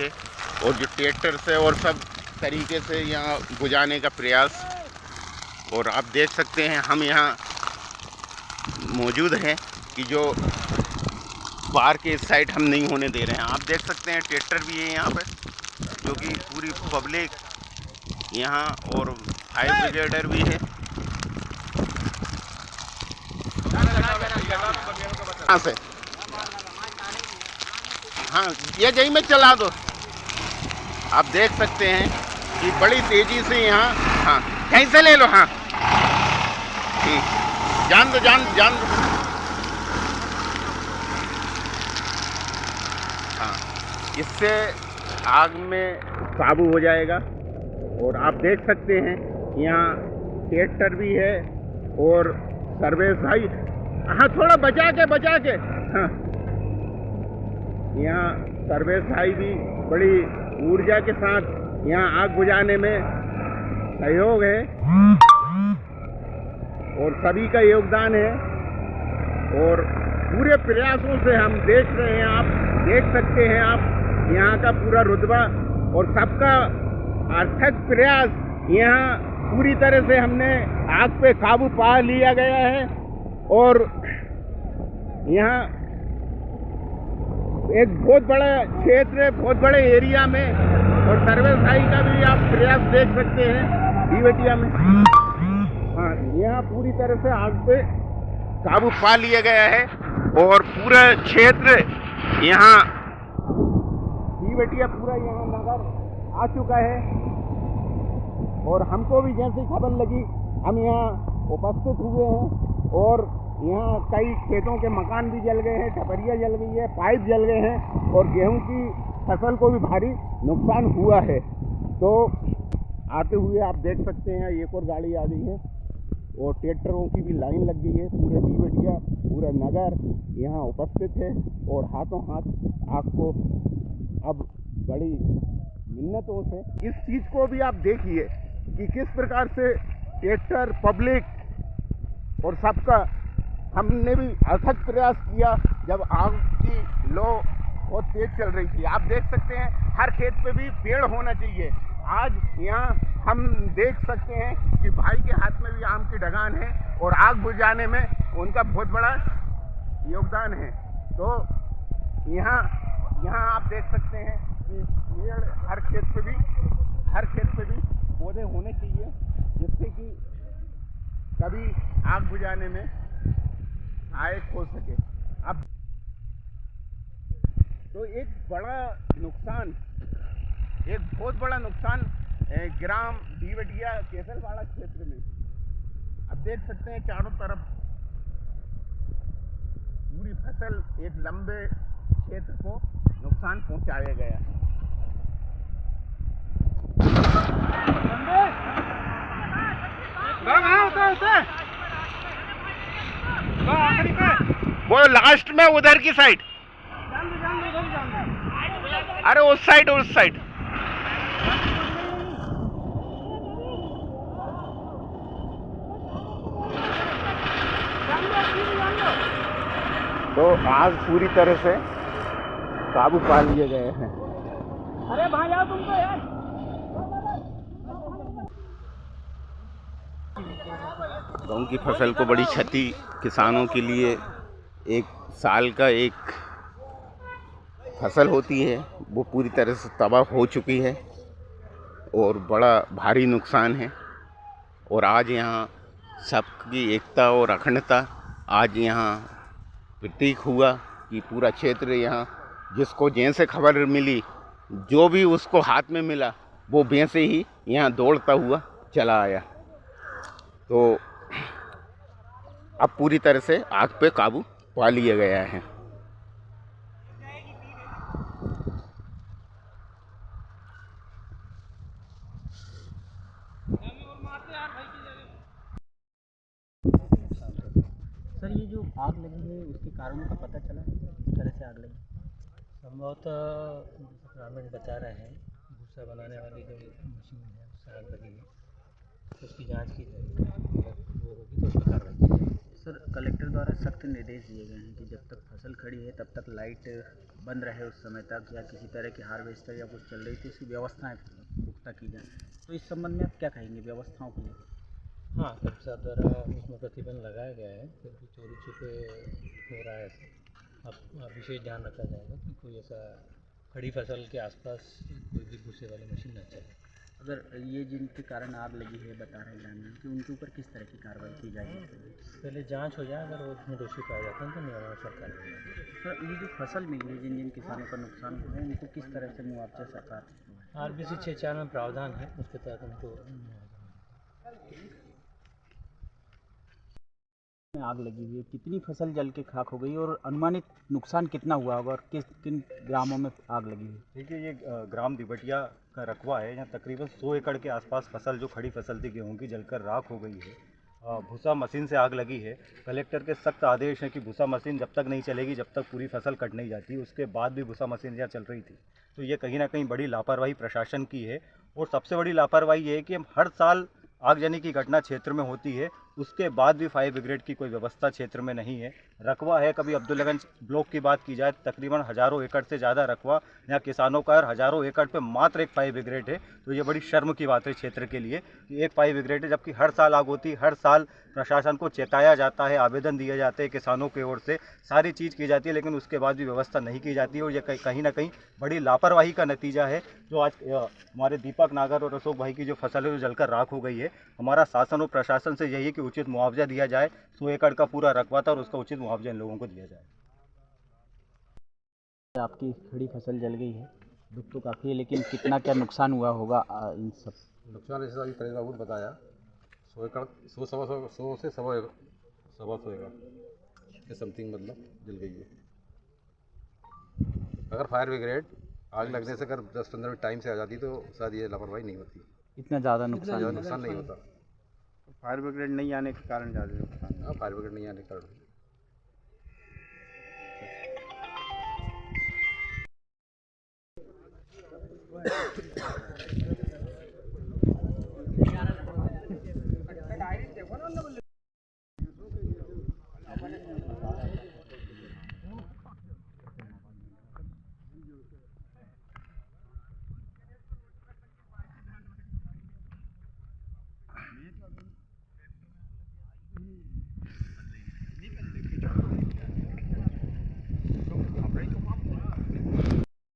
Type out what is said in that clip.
है और जो ट्रैक्टर से और सब तरीके से यहाँ बुझाने का प्रयास। और आप देख सकते हैं हम यहाँ मौजूद हैं कि जो बाहर के इस साइड हम नहीं होने दे रहे हैं। आप देख सकते हैं ट्रैक्टर भी है यहाँ पे, जो कि पूरी पब्लिक यहाँ और फायर ब्रिगेडर भी है। यहाँ से हाँ ये जहीं में चला दो। आप देख सकते हैं कि बड़ी तेजी से यहाँ हाँ कहीं से ले लो। हाँ जान दो जान दो। हाँ इससे आग में काबू हो जाएगा। और आप देख सकते हैं यहाँ ट्रैक्टर भी है और सर्विस भाई हाँ थोड़ा बचा के हाँ यहाँ सर्विस भाई भी बड़ी ऊर्जा के साथ यहाँ आग बुझाने में सहयोग है और सभी का योगदान है। और पूरे प्रयासों से हम देख रहे हैं, आप देख सकते हैं आप यहाँ का पूरा रुतबा और सबका अथक प्रयास। यहाँ पूरी तरह से हमने आग पे काबू पा लिया गया है और यहाँ एक बहुत बड़ा क्षेत्र है, बहुत बड़े एरिया में। और सर्विस भाई का भी आप प्रयास देख सकते हैं दीवटिया में। हाँ यहाँ पूरी तरह से आग पे काबू पा लिया गया है और पूरा क्षेत्र यहाँ दीवटिया पूरा यहाँ नगर आ चुका है। और हमको भी जैसी खबर लगी हम यहाँ उपस्थित हुए हैं और यहाँ कई खेतों के मकान भी जल गए हैं, टपरियाँ जल गई है, पाइप जल गए हैं और गेहूं की फसल को भी भारी नुकसान हुआ है। तो आते हुए आप देख सकते हैं एक और गाड़ी आ गई है और ट्रैक्टरों की भी लाइन लग गई है। पूरे दीवटिया पूरा नगर यहाँ उपस्थित है और हाथों हाथ आग को अब बड़ी मिन्नतों से इस चीज़ को भी आप देखिए कि किस प्रकार से ट्रैक्टर पब्लिक और सबका हमने भी अथक प्रयास किया जब आग की लो बहुत तेज चल रही थी। आप देख सकते हैं हर खेत पे भी पेड़ होना चाहिए। आज यहाँ हम देख सकते हैं कि भाई के हाथ में भी आम की ढगान है और आग बुझाने में उनका बहुत बड़ा योगदान है। तो यहाँ आप देख सकते हैं कि पेड़ हर खेत पे भी पौधे होने चाहिए जिससे कि कभी आग बुझाने में सहायक हो सके। अब तो एक बहुत बड़ा नुकसान ग्राम दीवटिया केसलवाड़ा क्षेत्र में अब देख सकते हैं चारों तरफ पूरी फसल एक लंबे क्षेत्र को नुकसान पहुंचाया गया है। वो लास्ट में उधर की साइड, अरे उस साइड तो आग पूरी तरह से काबू पा लिए गए हैं। अरे भाई आओ तुम तो यार। गेहूं की फसल को बड़ी क्षति किसानों के लिए एक साल का एक फसल होती है वो पूरी तरह से तबाह हो चुकी है और बड़ा भारी नुकसान है। और आज यहाँ सबकी एकता और अखंडता आज यहाँ प्रतीक हुआ कि पूरा क्षेत्र यहाँ जिसको जैसे खबर मिली जो भी उसको हाथ में मिला वो वैसे ही यहाँ दौड़ता हुआ चला आया। तो अब पूरी तरह से आग पे काबू पा लिया गया है। सर ये जो आग लगी है उसके कारणों का पता चला किस तरह से आग लगी? संभवतः ग्रामीण बता रहे हैं भूसा बनाने वाली जो मशीन है उससे आग लगी है, तो उसकी जांच की जाएगी। वो होगी तो उस पर कार्रवाई की जाएगी। सर, कलेक्टर द्वारा सख्त निर्देश दिए गए हैं कि जब तक फसल खड़ी है तब तक लाइट बंद रहे उस समय तक, या किसी तरह की हार्वेस्टर या कुछ चल रही थी उसकी व्यवस्थाएं पुख्ता की जाए। तो इस संबंध में आप क्या कहेंगे व्यवस्थाओं के लिए? हाँ, कलेक्टर साहब द्वारा उसमें प्रतिबंध लगाया गया है, क्योंकि चोरी छुपे हो रहा है ऐसा। अब विशेष ध्यान रखा जाएगा कि कोई ऐसा खड़ी फसल के आसपास कोई भी भूसे वाली मशीन न चले। अगर ये जिनके कारण आग लगी है बता रहे हैं ग्रामीण कि उनके ऊपर किस तरह की कार्रवाई की जाएगी? पहले जांच हो जाए, अगर वो उसमें दोषी पाए जाते हैं तो नियमानुसार कार्रवाई होगी। सर, ये जो फसल मिली है जिन जिन किसानों का नुकसान हुआ है उनको किस तरह से मुआवजा सरकार? RBC 6(4) में प्रावधान है, उसके तहत उनको में आग लगी हुई है, कितनी फसल जल के खाक हो गई और अनुमानित नुकसान कितना हुआ होगा और किस किन ग्रामों में आग लगी है? देखिए, ये ग्राम दिवटिया का रकबा है। यहाँ तकरीबन 100 एकड़ के आसपास फसल जो खड़ी फसल थी गेहूं की जलकर राख हो गई है। भूसा मशीन से आग लगी है। कलेक्टर के सख्त आदेश हैं कि भूसा मशीन जब तक नहीं चलेगी, जब तक पूरी फसल कट नहीं जाती। उसके बाद भी भूसा मशीन यहाँ चल रही थी, तो ये कहीं ना कहीं बड़ी लापरवाही प्रशासन की है। और सबसे बड़ी लापरवाही ये है कि हम हर साल आगजनी की घटना क्षेत्र में होती है, उसके बाद भी फायर ब्रिगेड की कोई व्यवस्था क्षेत्र में नहीं है। रकबा है, कभी अब्दुल्लागंज ब्लॉक की बात की जाए तकरीबन हज़ारों एकड़ से ज़्यादा रकबा यहाँ किसानों का, और हज़ारों एकड़ पे मात्र एक फायर ब्रिगेड है। तो ये बड़ी शर्म की बात है क्षेत्र के लिए कि एक फायर ब्रिगेड है, जबकि हर साल आग होती है। हर साल प्रशासन को चेताया जाता है, आवेदन दिए जाते हैं किसानों की ओर से, सारी चीज़ की जाती है, लेकिन उसके बाद भी व्यवस्था नहीं की जाती है। और ये कहीं ना कहीं बड़ी लापरवाही का नतीजा है। जो आज हमारे दीपक नागर और अशोक भाई की जो फसल है जो जलकर राख हो गई है, हमारा शासन और प्रशासन से यही है कि उचित मुआवजा दिया जाए। 100 एकड़ का पूरा रकबा था और उसका उचित मुआवजा इन लोगों को दिया जाए। आपकी खड़ी फसल जल गई है, दुख तो काफ़ी है, लेकिन कितना क्या नुकसान हुआ होगा इन सब? नुकसान जैसे अभी परेश बाबू ने बताया, 100 एकड़ 100 से सवा 100 एकड़ के समथिंग मतलब जल गई है। अगर फायर ब्रिगेड आग लगने से अगर 10-15 मिनट टाइम से आ जाती तो शायद ये लापरवाही नहीं होती, इतना ज़्यादा नुकसान नुकसान नहीं होता। फायर ब्रिगेड नहीं आने के कारण ज़्यादा नुकसान। हाँ, फायर ब्रिगेड नहीं आने के कारण